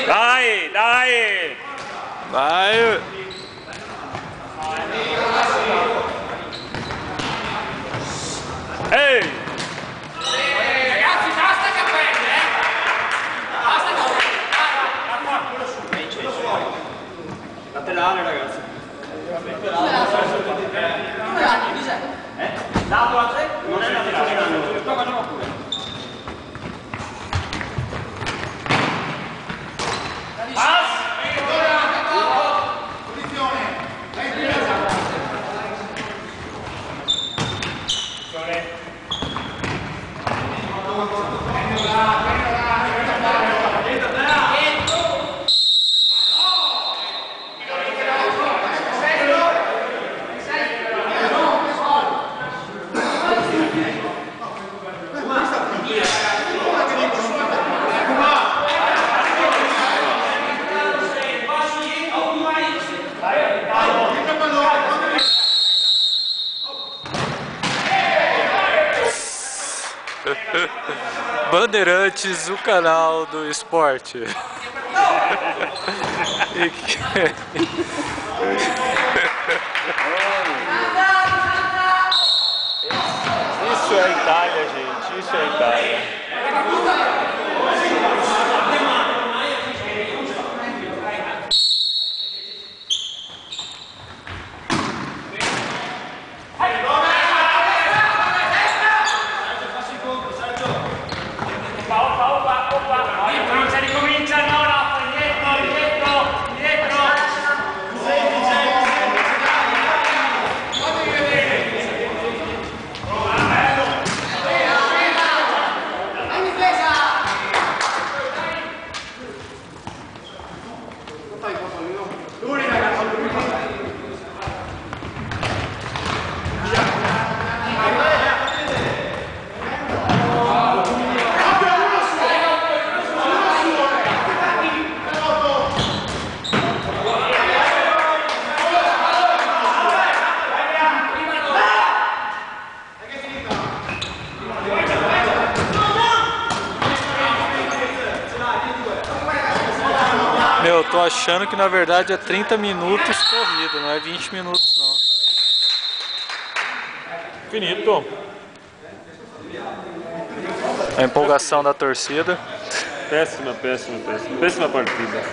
Dai, dai! Vai! Ehi! Ragazzi, basta capelli, basta capelli. Laterale, ragazzi. Come l'anno, chi sei? Lato a 3? Non è laterale, no. Qua facciamo pure. Bandeirantes, o canal do esporte. Isso é Itália, gente. Isso é Itália. Meu, tô achando que na verdade é 30 minutos corrido, não é 20 minutos não. Finito. A empolgação da torcida. Péssima, péssima, péssima. Péssima partida.